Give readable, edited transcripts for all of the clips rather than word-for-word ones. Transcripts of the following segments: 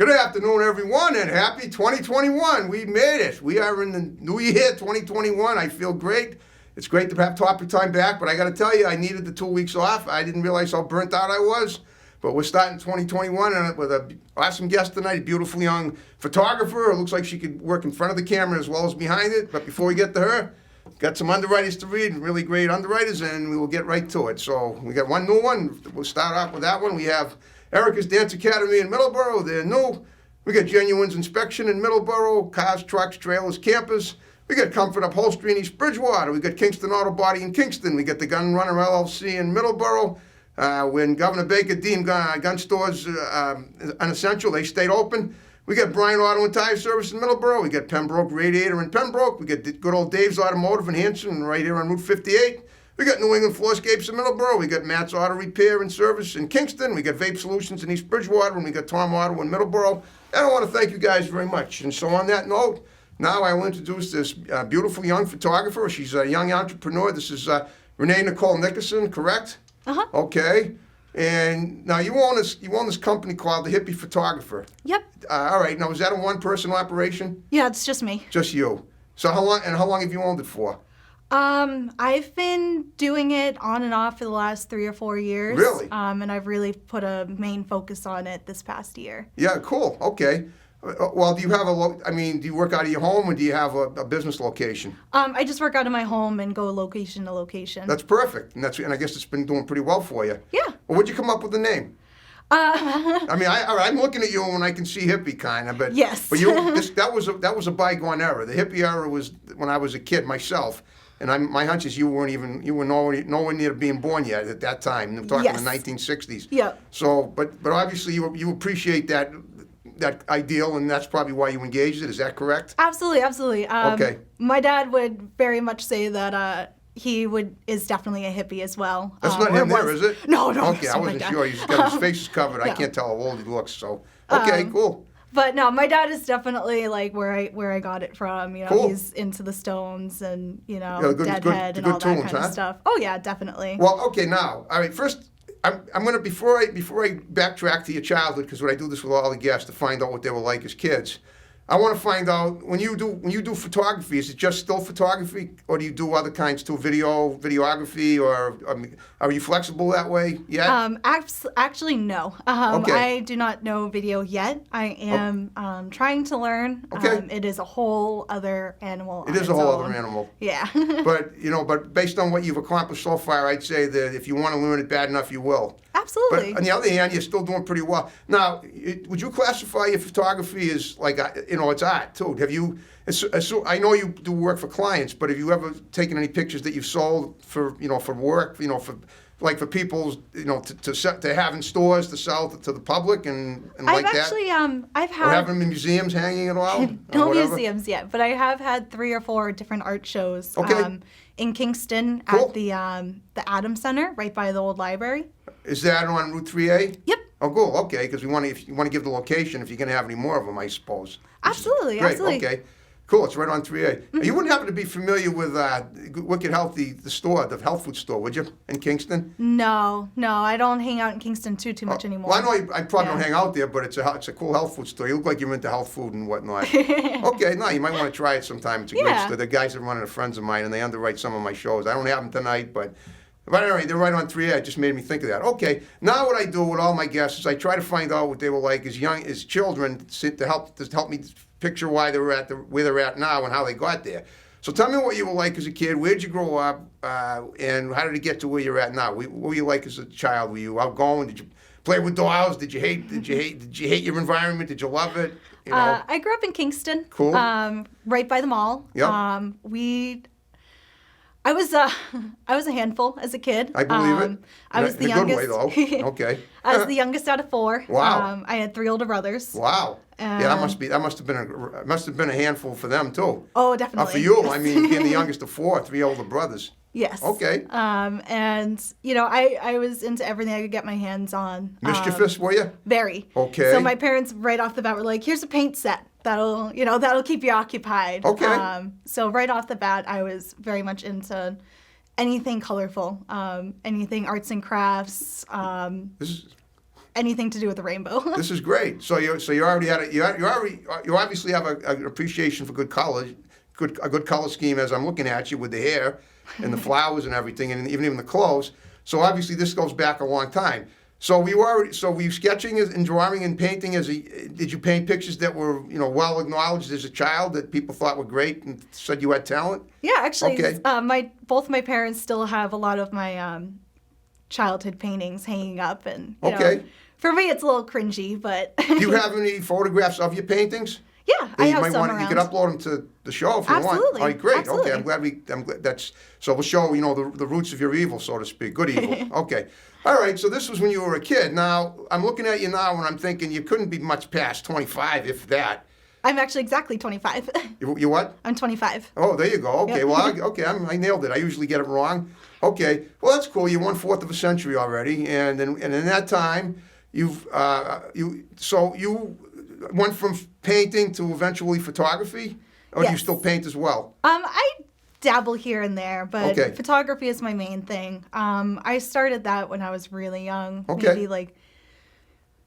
Good afternoon, everyone, and happy 2021. We made it. We are in the new year, 2021. I feel great. It's great to have Topic Time back, but I got to tell you, I needed the 2 weeks off. I didn't realize how burnt out I was, but we're starting 2021 and with an awesome guest tonight, a beautiful young photographer. It looks like she could work in front of the camera as well as behind it, but before we get to her, got some underwriters to read, really great underwriters, and we will get right to it. So we got one new one. We'll start off with that one. We have Erica's Dance Academy in Middleborough. They're new. We got Genuine's Inspection in Middleborough, cars, trucks, trailers, campers. We got Comfort Upholstery in East Bridgewater. We got Kingston Auto Body in Kingston. We got the Gun Runner LLC in Middleborough. When Governor Baker deemed gun stores unessential, they stayed open. We got Bryan Auto and Tire Service in Middleborough. We got Pembroke Radiator in Pembroke. We got good old Dave's Automotive in Hanson right here on Route 58. We got New England Floorscapes in Middleborough. We got Matt's Auto Repair and Service in Kingston. We got Vape Solutions in East Bridgewater. And we got Tom Auto in Middleborough. And I want to thank you guys very much. And so on that note, now I will introduce this beautiful young photographer. She's a young entrepreneur. This is Renee Nicole Nickerson, correct? Uh-huh. Okay. And now you own this company called The Hippie Photographer. Yep. All right. Now, is that a one-person operation? Yeah, it's just me. Just you. So how long have you owned it for? I've been doing it on and off for the last 3 or 4 years. Really? And I've really put a main focus on it this past year. Yeah, cool. Okay. Well, do you have do you work out of your home or do you have a business location? I just work out of my home and go location to location. That's perfect. And I guess it's been doing pretty well for you. Yeah. Well, where'd you come up with the name? I'm looking at you and I can see hippie kind of, but yes. But that was a bygone era. The hippie era was when I was a kid myself, and my hunch is you were nowhere near being born yet at that time. I'm talking Yes. the 1960s. Yeah. So, but obviously you appreciate that ideal, and that's probably why you engaged it. Is that correct? Absolutely. Okay. My dad would very much say that he is definitely a hippie as well. That's not him there, is it? No. Okay, I wasn't sure. He's got his face is covered. I can't tell how old he looks. So, okay, cool. But no, my dad is definitely like where I got it from. You know, Cool. He's into the Stones and Good Deadhead and all that tunes, kind of stuff. Oh yeah, definitely. Well, okay, now, all right, first, I'm gonna before I backtrack to your childhood, because when I do this with all the guests to find out what they were like as kids, I want to find out when you do photography, is it just still photography, or do you do other kinds too, videography, or are you flexible that way? Yeah. Actually, no. Okay. I do not know video yet. I am trying to learn. Okay. It is a whole other animal. It is a whole other animal. Yeah. But based on what you've accomplished so far, I'd say that if you want to learn it bad enough, you will. Absolutely. But on the other hand, you're still doing pretty well. Now, would you classify your photography as like, it's art too? Have you? So I know you do work for clients, but have you ever taken any pictures that you've sold for work, for people, to have in stores to sell to the public and like that? I've had. Or have them in museums hanging at all? No museums yet, but I have had 3 or 4 different art shows. Okay. In Kingston Cool. at the Adams Center, right by the old library. Is that on Route 3A? Yep. Oh, cool. Okay, because if you want to give the location, if you're going to have any more of them, I suppose. Absolutely. Great. Absolutely. Okay. Cool. It's right on 3A. Mm-hmm. You wouldn't happen to be familiar with Wicked Healthy, the store, the health food store, would you, in Kingston? No, I don't hang out in Kingston too much anymore. Well, I know I probably don't hang out there, but it's a cool health food store. You look like you're into health food and whatnot. Okay, no, you might want to try it sometime. It's a great store. The guys that run it are friends of mine, and they underwrite some of my shows. I don't have them tonight, but anyway, they're right on 3A. It just made me think of that. Okay, now what I do with all my guests is I try to find out what they were like as children to help me picture why they were where they're at now and how they got there. So tell me what you were like as a kid. Where did you grow up, and how did it get to where you're at now? What were you like as a child? Were you outgoing? Did you play with dolls? Did you hate your environment? Did you love it? I grew up in Kingston. Cool. Right by the mall. Yep. I was a handful as a kid. I believe it. I was the in a youngest. good way, though. Okay. I was the youngest out of 4. Wow. I had 3 older brothers. Wow. Yeah, that must have been a handful for them too. Oh, definitely. For you, I mean, being the youngest of 4, 3 older brothers. Yes. Okay. And I was into everything I could get my hands on. Mischievous, were you? Very. Okay. So my parents right off the bat were like, "Here's a paint set. That'll keep you occupied." Okay. So right off the bat, I was very much into anything colorful, anything arts and crafts. anything to do with the rainbow. This is great. So you already had you obviously have an appreciation for good colors, a good color scheme as I'm looking at you with the hair and the flowers and everything, and even the clothes. So obviously this goes back a long time. So were you sketching and drawing and painting did you paint pictures that were, well acknowledged as a child that people thought were great and said you had talent? Yeah, actually, Okay. Both my parents still have a lot of my childhood paintings hanging up, and Okay. for me it's a little cringy, but Do you have any photographs of your paintings? yeah, I have some around. You could upload them to the show if you want. Absolutely. All right, great. Absolutely. Okay, I'm glad that's, so we'll show, the roots of your evil, so to speak, good evil. Okay. All right, so this was when you were a kid. Now, I'm looking at you now and I'm thinking you couldn't be much past 25, if that. I'm actually exactly 25. You what? I'm 25. Oh, there you go. Okay, Yep. well, I nailed it. I usually get it wrong. Okay, well, that's cool. You're 1/4 of a century already, and in that time, you went from painting to eventually photography, or do you Yes. still paint as well? I dabble here and there, but Okay. photography is my main thing. I started that when I was really young, Okay. maybe like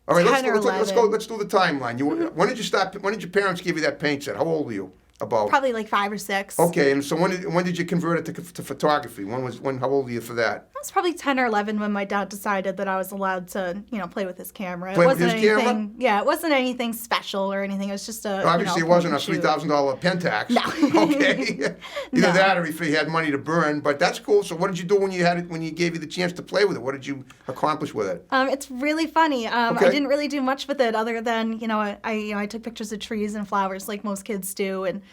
All right, 10 or let's go. 11. Let's do the timeline. When did you start? When did your parents give you that paint set? How old were you? About. probably like 5 or 6. Okay, and so when did you convert it to photography? How old were you for that? I was probably 10 or 11 when my dad decided that I was allowed to, play with his camera. Play it with wasn't his camera? anything. Yeah, it wasn't anything special or anything. It was just a. Obviously, it wasn't a $3,000 Pentax. No. Okay. Either No. that, or if you had money to burn. But that's cool. So, what did you do when you gave you the chance to play with it? What did you accomplish with it? It's really funny. Okay. I didn't really do much with it other than, I took pictures of trees and flowers like most kids do, and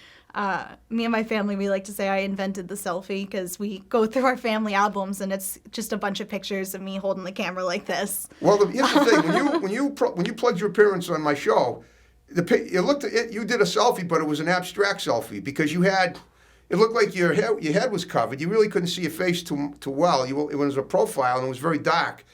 me and my family, we like to say I invented the selfie because we go through our family albums and it's just a bunch of pictures of me holding the camera like this. Well, here's the thing: when you plugged your appearance on my show, you did a selfie, but it was an abstract selfie because it looked like your head was covered. You really couldn't see your face too well. It was a profile and it was very dark,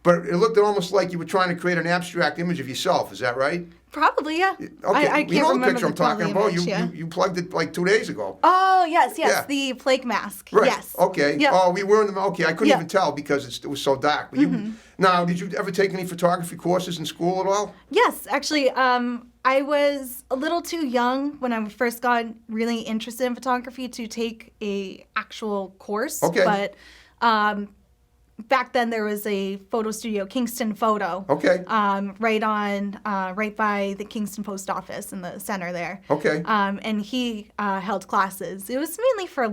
but it looked almost like you were trying to create an abstract image of yourself. Is that right? Probably, yeah. Okay, I can't you know the remember picture I'm talking about. image, yeah. You plugged it like 2 days ago. Oh, yes, Yeah. the plague mask. Right. Yes. Okay. Yep. Oh, we were in the. Okay, I couldn't Yep. even tell because it was so dark. But now, did you ever take any photography courses in school at all? Yes, actually, I was a little too young when I first got really interested in photography to take a actual course. Okay. But back then there was a photo studio, Kingston Photo. Okay. Right by the Kingston Post Office in the center there. Okay. And he held classes. It was mainly for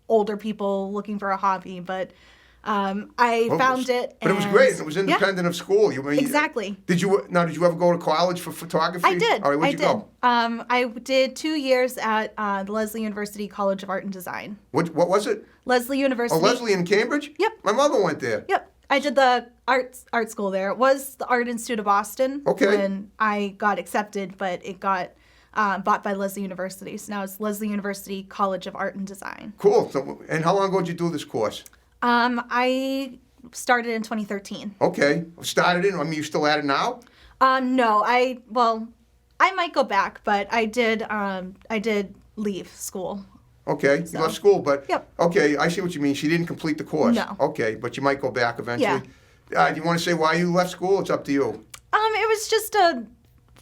older people looking for a hobby, but I found it. But it was great. It was independent of school. Exactly. Did you ever go to college for photography? I did. All right, where'd you go? I did 2 years at the Leslie University College of Art and Design. What was it? Leslie University. Oh, Leslie in Cambridge? Yep. My mother went there. Yep. I did the art school there. It was the Art Institute of Boston Okay. when I got accepted, but it got bought by Leslie University. So now it's Leslie University College of Art and Design. Cool. So, and how long ago did you do this course? I started in 2013. Okay. Started it. I mean, you still at it now? No, I might go back, but I did leave school. Okay, So. you left school, but Yep. okay, I see what you mean. She didn't complete the course. No. Okay, but you might go back eventually. Do you want to say why you left school? It's up to you. It was just a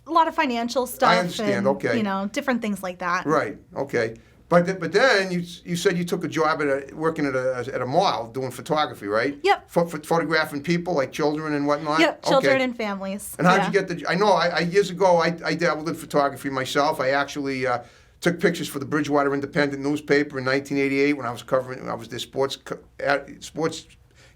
lot of financial stuff. I understand, And, okay. different things like that. Right. Okay. But then you said you took a job working at a mall doing photography, right? Yep. Photographing people like children and whatnot. Yep, children okay. and families. And how'd you get the? I know. I years ago I dabbled in photography myself. I actually took pictures for the Bridgewater Independent newspaper in 1988 when I was covering. I was the sports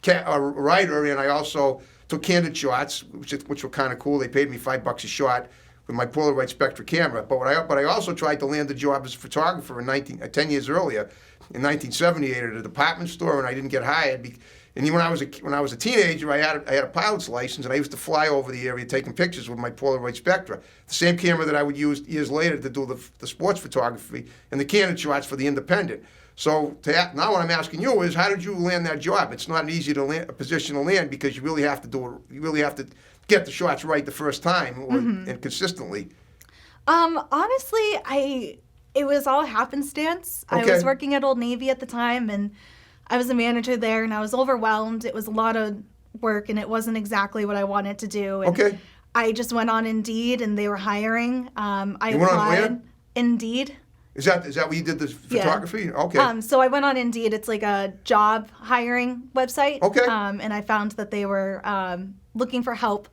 writer, and I also took candid shots, which were kind of cool. They paid me $5 a shot with my Polaroid Spectra camera. But I also tried to land a job as a photographer 10 years earlier, in 1978 at a department store, and I didn't get hired. And when I was a teenager, I had a pilot's license, and I used to fly over the area taking pictures with my Polaroid Spectra, the same camera that I would use years later to do the sports photography and the candid shots for the Independent. So now what I'm asking you is, how did you land that job? It's not an easy a position to land because you really have to do it. You really have to get the shots right the first time and consistently. Honestly, it was all happenstance. Okay. I was working at Old Navy at the time, and I was a manager there, and I was overwhelmed. It was a lot of work, and it wasn't exactly what I wanted to do. And Okay. I just went on Indeed, and they were hiring. I You went on applied. where? Indeed. Is that what you did, the photography? Okay. So I went on Indeed. It's like a job hiring website. Okay. And I found that they were looking for help,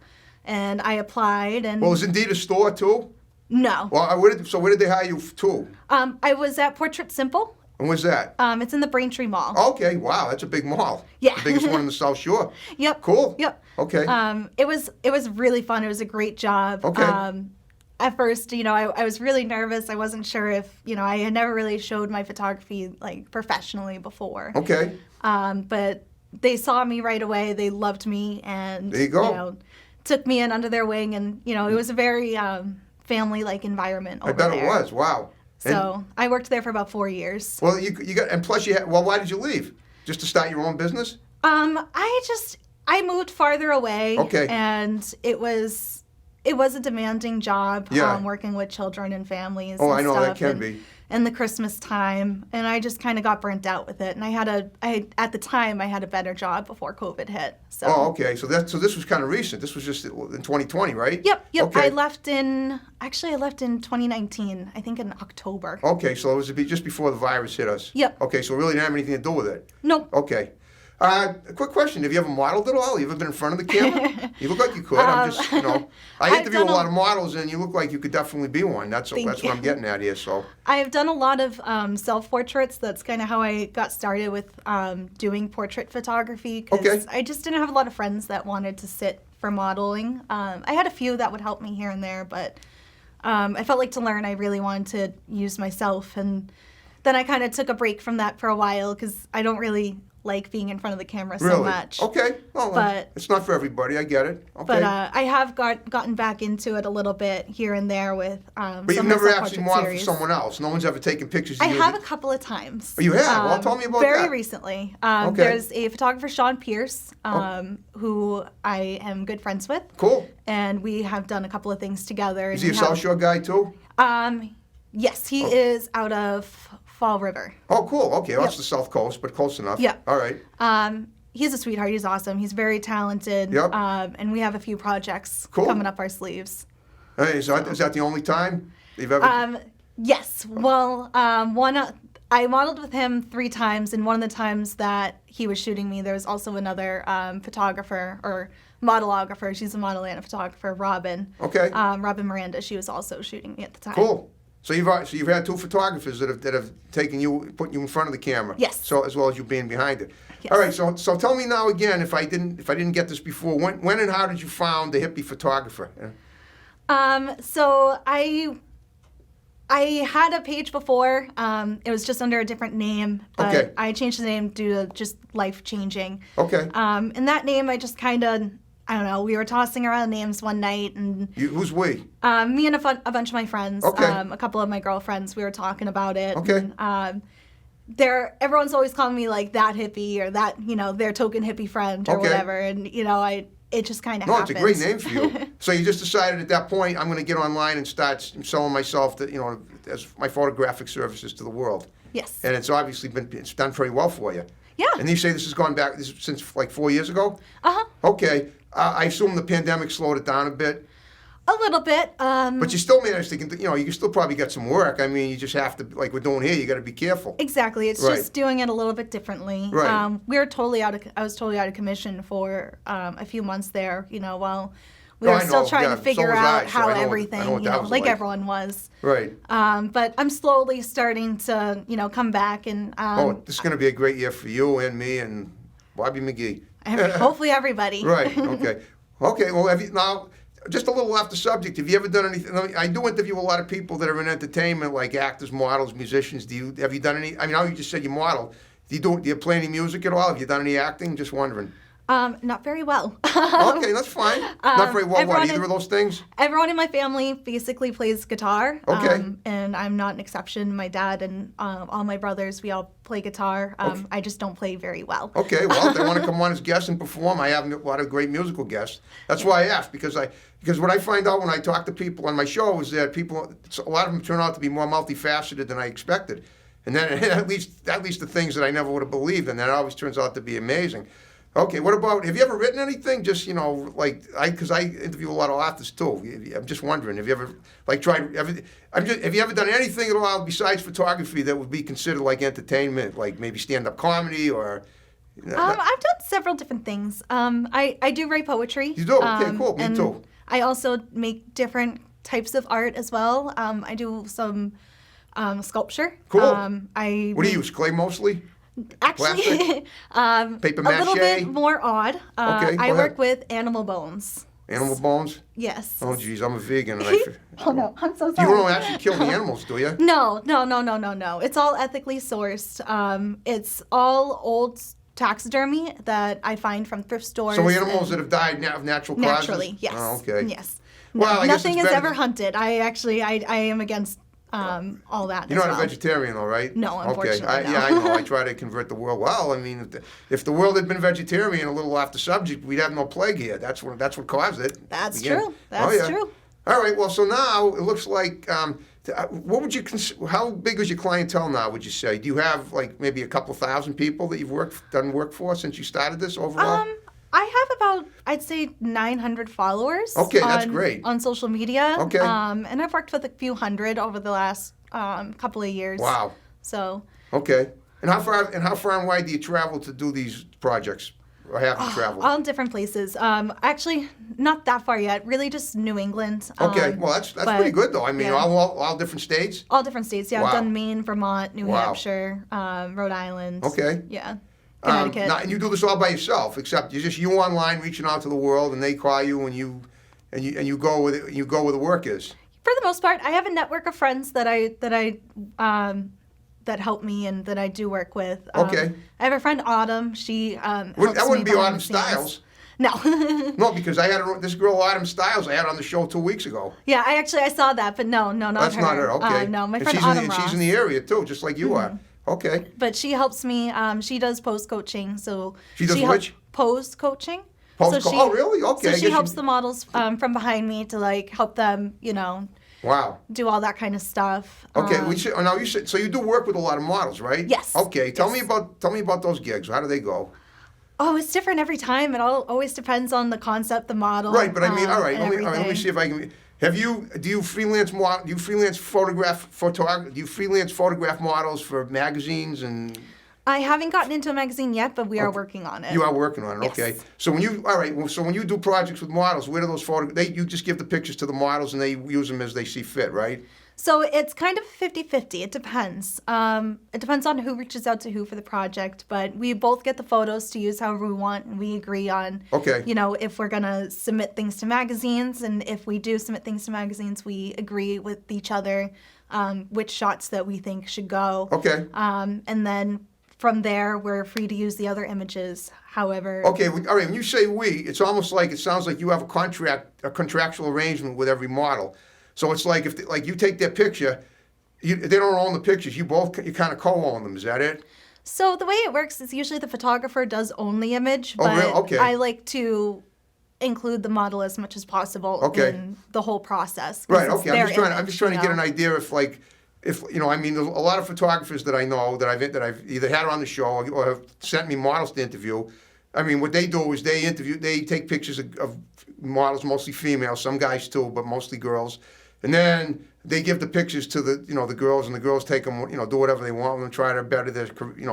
and I applied. And Well, is Indeed a store too? no, Well, where did they hire you to? I was at Portrait Simple. And where's that? It's in the Braintree Mall. Okay, wow, that's a big mall. Yeah. The biggest one in the South Shore. Yep. Cool. Yep. Okay. It was really fun. It was a great job. Okay. At first, I was really nervous. I wasn't sure if, I had never really showed my photography like professionally before. Okay. But they saw me right away. They loved me, and There you go. took me in under their wing, and it was a very family-like environment over I bet there. it was. Wow. So I worked there for about 4 years. Well, you got, and plus why did you leave? Just to start your own business? I moved farther away. Okay. And it was a demanding job. Yeah. Working with children and families. Oh, and I know that stuff, can and, be. And the Christmas time, and I just kind of got burnt out with it. And at the time I had a better job before COVID hit. So. Oh, okay. So this was kind of recent. This was just in 2020, right? Yep. Okay. I left in 2019. I think in October. Okay, so it was just before the virus hit us. Yep. Okay, so it really didn't have anything to do with it. Nope. Okay. A quick question. Have you ever modeled at all? You ever been in front of the camera? You look like you could. I'm just, I interview a lot of models, and you look like you could definitely be one. That's what I'm getting at here, so. I have done a lot of self-portraits. That's kind of how I got started with doing portrait photography, because Okay. I just didn't have a lot of friends that wanted to sit for modeling. I had a few that would help me here and there, but I felt like to learn, I really wanted to use myself. And then I kind of took a break from that for a while, because I don't really like being in front of the camera so much. Okay. Well, But- it's not for everybody. I get it. Okay. But I have gotten back into it a little bit here and there with But you've some of never the actually self-portrait modeled series. for someone else. No one's ever taken pictures of I you. have a couple of times. Oh, you have? Well, tell me about very that. recently. Okay. There's a photographer, Sean Pierce, who I am good friends with. Cool. And we have done a couple of things together. Is and he a we South Shore guy too? Yes, he is out of Fall River. Oh, cool. Okay, well, that's the South Coast, but close enough. Yeah. All right. He's a sweetheart. He's awesome. He's very talented. Yep. And we have a few projects Cool. coming up our sleeves. Hey, is that the only time you've ever? Yes. Well, I modeled with him 3 times, and one of the times that he was shooting me, there was also another photographer or modelographer. She's a model and a photographer, Robin. Okay. Robin Miranda. She was also shooting me at the time. Cool. So you've had 2 photographers that have taken you, put you in front of the camera. Yes. So as well as you being behind it. Yes. All right. So tell me now again, if I didn't get this before, when and how did you found the hippie photographer? So I had a page before. It was just under a different name, but Okay. I changed the name due to just life changing. Okay. And that name, I just kind of, I don't know, we were tossing around names one night, and Who's we? me and a bunch of my friends, Okay. a couple of my girlfriends, we were talking about it. Okay. And, everyone's always calling me like that hippie or that, their token hippie friend or Okay. whatever. And, it just kind of No, happened. it's a great name for you. So you just decided at that point, I'm going to get online and start selling myself, as my photographic services to the world. Yes. And it's obviously it's done very well for you. Yeah. And you say this has gone back since like 4 years ago? Uh-huh. Okay. I assume the pandemic slowed it down a bit. A little bit. But you still managed to, you can still probably get some work. I mean, you just have to, like we're doing here, you got to be careful. Exactly. It's Right. just doing it a little bit differently. Right. I was totally out of commission for a few months there, while we No, were I still know. trying Yeah, to figure so was out I, so how I know everything, what that was like like. everyone was. Right. But I'm slowly starting to, come back, and This is going to be a great year for you and me and Bobby McGee. hopefully everybody. Right. Okay. Okay. Well, now, just a little off the subject. Have you ever done anything? I do interview a lot of people that are in entertainment, like actors, models, musicians. Have you done any? I mean, I know you just said you model. Do you play any music at all? Have you done any acting? Just wondering. Not very well. Okay, that's fine. Not very well. What? everyone Either of those things? Everyone in my family basically plays guitar. Okay. And I'm not an exception. My dad and all my brothers, we all play guitar. I just don't play very well. Okay. Well, if they want to come on as guests and perform, I have a lot of great musical guests. That's why I asked, because what I find out when I talk to people on my show is that a lot of them turn out to be more multifaceted than I expected. And then at least the things that I never would have believed, and that always turns out to be amazing. Okay, what about, have you ever written anything? Just, because I interview a lot of authors too. I'm just wondering, have you ever, have you ever done anything at all besides photography that would be considered like entertainment, like maybe stand-up comedy or? I've done several different things. I do write poetry. You do? Okay, cool. Me and too. I also make different types of art as well. I do some sculpture. Cool. What What do you use? Clay mostly? Actually, Paper a little mache? bit more odd. Okay, go I ahead. work with animal bones. Animal bones? Yes. Oh, geez, I'm a vegan. Oh no, I'm so You sorry. don't actually kill the animals, do you? No. It's all ethically sourced. It's all old taxidermy that I find from thrift stores. So animals that have died of natural causes? Naturally, yes. Oh, okay. Yes. Well, I guess Nothing it's is better ever than- hunted. I am against all that. You're as not well. a vegetarian, though, right? No, unfortunately, Okay. no. Yeah, I know. I try to convert the world. Well, I mean, if the world had been vegetarian, a little off the subject, we'd have no plague here. That's what caused it. That's Again. true. Oh, That's yeah. true. All right. Well, so now it looks like, what would you how big is your clientele now? Would you say? Do you have like maybe a couple thousand people that you've done work for since you started this overall? I have about, I'd say, 900 followers. Okay, that's great. On social media. Okay. And I've worked with a few hundred over the last couple of years. Wow. So. Okay. And how far and wide do you travel to do these projects? Or have you traveled? All different places. Actually, not that far yet. Really, just New England. Okay. Well, that's but, pretty good though. I mean, yeah. all different states. All different states. Yeah, Wow. I've done Maine, Vermont, New Wow. Hampshire, Rhode Island. Okay. Yeah. Connecticut. And you do this all by yourself, except you're just you online reaching out to the world, and they call you, and you go with it. You go where the work is. For the most part, I have a network of friends that help me and that I do work with. Okay. I have a friend Autumn. She helps That wouldn't me be behind Autumn the scenes. Styles. No. No, because I had this girl Autumn Styles. I had on the show 2 weeks ago. Yeah, I saw that, but no, not That's her. not her. Okay. No, my And friend she's Autumn in Ross. she's in the area too, just like you are. Okay. But she helps me. She does pose coaching, so She does helps which? pose coaching. Pose co- oh, really? Okay, I So she guess helps you- the models from behind me to like help them, Wow. do all that kind of stuff. Okay. Now you said so you do work with a lot of models, right? Yes. Okay. Tell Yes. me about those gigs. How do they go? Oh, it's different every time. It always depends on the concept, the model. Right, but I mean, all right. and Let me everything. see if I can. Do you freelance photograph models for magazines and? I haven't gotten into a magazine yet, but we are working on it. You are working on it, Yes. okay. So when you do projects with models, where do those you just give the pictures to the models and they use them as they see fit, right? So it's kind of 50-50. It depends. It depends on who reaches out to who for the project, but we both get the photos to use however we want, and we agree on, Okay. if we're going to submit things to magazines, and if we do submit things to magazines, we agree with each other which shots that we think should go. Okay. And then from there, we're free to use the other images, however. Okay, all right, when you say we, it sounds like you have a contractual arrangement with every model. So it's like if you take their picture, they don't own the pictures. You kind of co-own them. Is that it? So the way it works is usually the photographer does own the image, Oh, but really? Okay. I like to include the model as much as possible Okay. in the whole process. 'cause Right. it's Okay. their I'm just trying to get an image, idea if I mean, there's a lot of photographers that I know that I've either had on the show or have sent me models to interview. I mean, what they do is they take pictures of models, mostly females, some guys too, but mostly girls, and then they give the pictures to the girls, and the girls take them, do whatever they want with them, try to better their,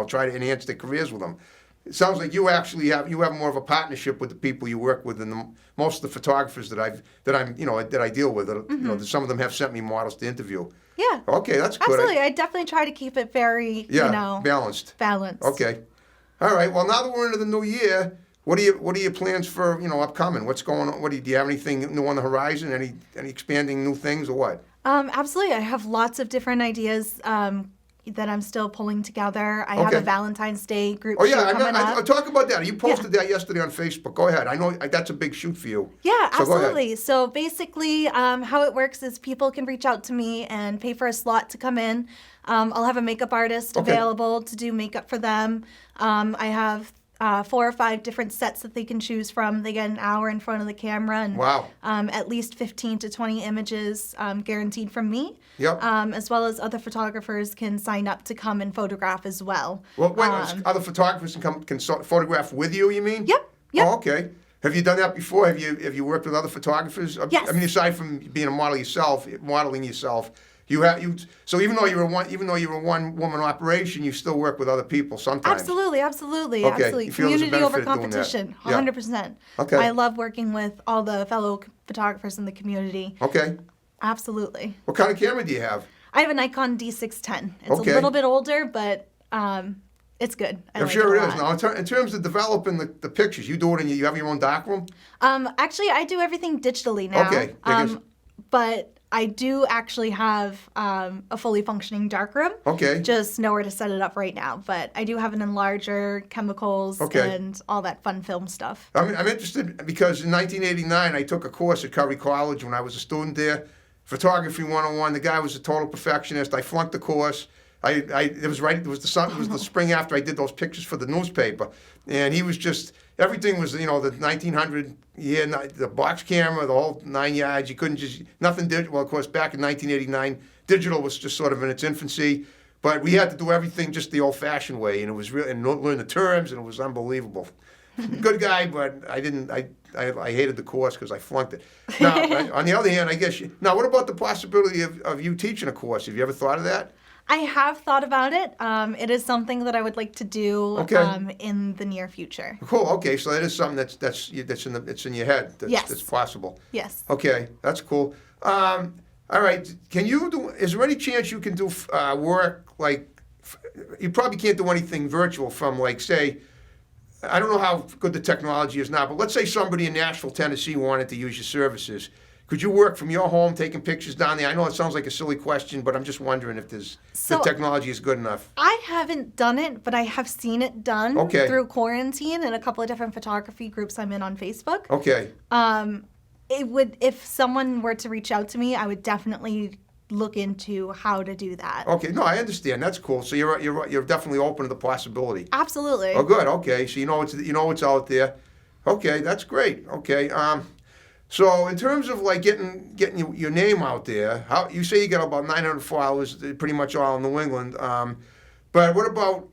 try to enhance their careers with them. It sounds like you actually have more of a partnership with the people you work with than most of the photographers that I deal with. Some of them have sent me models to interview. Yeah. Okay, that's good. Absolutely. I definitely try to keep it very, balanced. balanced. Okay. All right. Well, now that we're into the new year, what are your plans for upcoming? What's going on? Do you have anything new on the horizon? Any expanding new things or what? Absolutely. I have lots of different ideas that I'm still pulling together. I have Okay. a Valentine's Day group Oh shoot yeah, coming I'll up. talk about that. You posted that yesterday on Facebook. Go ahead. I know that's a big shoot for you. Yeah, So go ahead. absolutely. So basically, how it works is people can reach out to me and pay for a slot to come in. I'll have a makeup artist Okay. available to do makeup for them. I have 4 or 5 different sets that they can choose from. They get an hour in front of the camera and Wow. at least 15 to 20 images guaranteed from me. Yep. As well as other photographers can sign up to come and photograph as well. Well, wait, other photographers can photograph with you, you mean? Yep. Yep. Oh, okay. Have you done that before? Have you worked with other photographers? Yes. I mean, aside from being a model yourself, modeling yourself, so even though you were a one woman operation, you still work with other people sometimes. Absolutely. Okay. Absolutely. You feel there's a Community over benefit of doing that. competition. Yeah. 100%. Okay. I love working with all the fellow photographers in the community. Okay. Absolutely. What kind of camera do you have? I have a Nikon D610. It's Okay. a little bit older, but it's good. I'm sure it is. Now, in terms of developing the pictures, you do it you have your own darkroom? Actually, I do everything digitally now. Okay. But I do actually have a fully functioning darkroom. Okay. Just nowhere to set it up right now. But I do have an enlarger, chemicals, Okay. and all that fun film stuff. I'm interested because in 1989, I took a course at Curry College when I was a student there, Photography 101. The guy was a total perfectionist. I flunked the course. It was the spring after I did those pictures for the newspaper, and he was just, everything was, the 1900 year, the box camera, the whole 9 yards. You couldn't nothing did. Well, of course, back in 1989, digital was just sort of in its infancy, but we had to do everything just the old-fashioned way, and it was real, and learn the terms, and it was unbelievable. Good guy, but I didn't. I hated the course because I flunked it. Now, on the other hand, I guess now, what about the possibility of you teaching a course? Have you ever thought of that? I have thought about it. It is something that I would like to do in the near future. Cool. Okay, so that is something that's in your head. Yes. That's possible. Yes. Okay, that's cool. All right. Is there any chance you can do work like? You probably can't do anything virtual from, like, say, I don't know how good the technology is now, but let's say somebody in Nashville, Tennessee wanted to use your services. Could you work from your home taking pictures down there? I know it sounds like a silly question, but I'm just wondering if the technology is good enough. I haven't done it, but I have seen it done through quarantine in a couple of different photography groups I'm in on Facebook. Okay. If someone were to reach out to me, I would definitely look into how to do that. Okay. No, I understand. That's cool. So you're definitely open to the possibility. Absolutely. Oh, good. Okay. So you know what's out there. Okay, that's great. Okay. So in terms of like getting your name out there, how you say you got about 900 followers, pretty much all in New England. But what about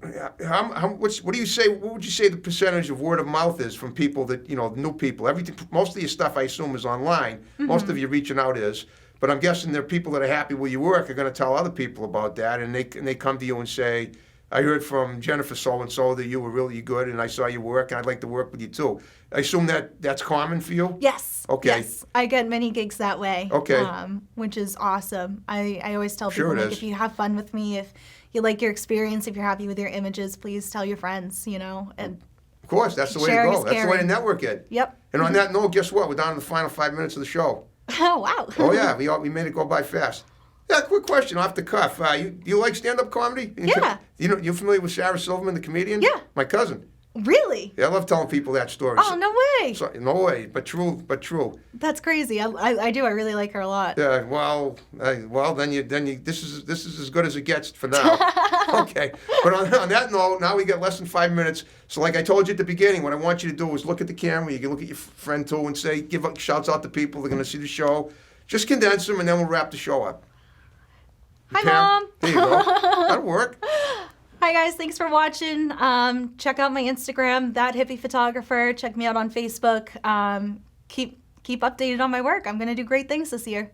what do you say? What would you say the percentage of word of mouth is from people that new people? Everything, most of your stuff, I assume, is online. Mm-hmm. Most of your reaching out is. But I'm guessing there are people that are happy with your work are going to tell other people about that, and they come to you and say, I heard from Jennifer so-and-so that you were really good, and I saw your work, and I'd like to work with you too. I assume that's common for you? Yes. Okay. Yes. I get many gigs that way. Okay. Which is awesome. I always tell people, Sure like, if you have fun with me, if you like your experience, if you're happy with your images, please tell your friends, and of course, that's the way to sharing go. is That's the way to caring. network it. Yep. And on that note, guess what? We're down to the final 5 minutes of the show. Oh, wow. Oh, yeah. We made it go by fast. Yeah, quick question off the cuff. You like stand-up comedy? Yeah. You familiar with Sarah Silverman, the comedian? Yeah. My cousin. Really? Yeah, I love telling people that story. Oh, no way. No way, but true. That's crazy. I do. I really like her a lot. Yeah, well, then you. This is as good as it gets for now. Okay, but on that note, now we got less than 5 minutes. So, like I told you at the beginning, what I want you to do is look at the camera. You can look at your friend too and say, give shouts out to people that are going to see the show. Just condense them, and then we'll wrap the show up. Hi, Mom. There you go. That'll work. Hi, guys. Thanks for watching. Check out my Instagram, That Hippie Photographer. Check me out on Facebook. Keep updated on my work. I'm going to do great things this year.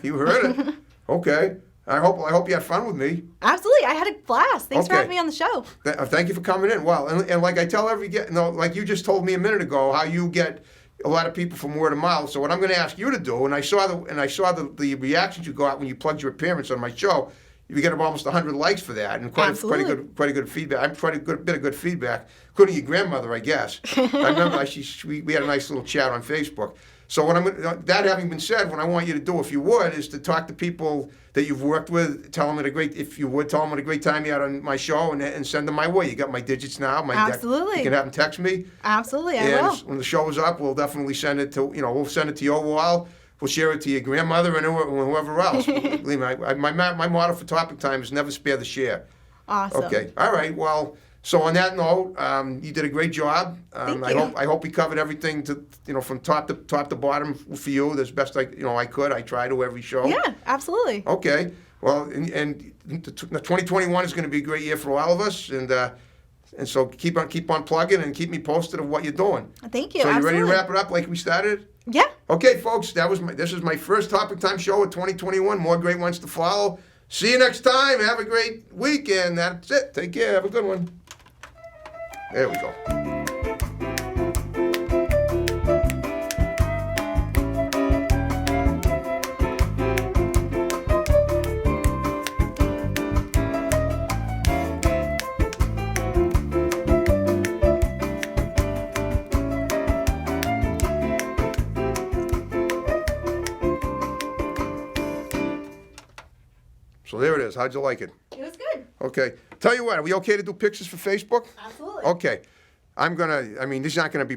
You heard it. Okay. I hope you had fun with me. Absolutely. I had a blast. Thanks for Okay. having me on the show. Thank you for coming in. Well, and like I tell like you just told me a minute ago, how you get a lot of people from word of mouth. So what I'm going to ask you to do, and I saw the reactions you got when you plugged your appearance on my show. You get almost 100 likes for that, and quite a good feedback. I'm quite a bit of good feedback, including your grandmother, I guess. I remember we had a nice little chat on Facebook. So that having been said, what I want you to do, if you would, is to talk to people that you've worked with. Tell them what a great time you had on my show, and send them my way. You got my digits now. Absolutely. You can have them text me. Absolutely, I will. When the show is up, we'll definitely send it to we'll send it to your wall. We'll share it to your grandmother and whoever else. Believe me, my motto for Topic Time is never spare the share. Awesome. Okay. All right. Well, So on that note, you did a great job. Thank I you. hope we covered everything from top to bottom for you as best I could. I try to every show. Yeah, absolutely. Okay. Well, and 2021 is going to be a great year for all of us, and so keep on plugging and keep me posted of what you're doing. Thank you. So you ready to absolutely. wrap it up like we started? Yeah. Okay, folks, this is my first Topic Time show of 2021. More great ones to follow. See you next time. Have a great weekend. That's it. Take care. Have a good one. There we go. So there it is. How'd you like it? It was good. Okay. Tell you what, are we okay to do pictures for Facebook? Absolutely. Okay. This is not gonna be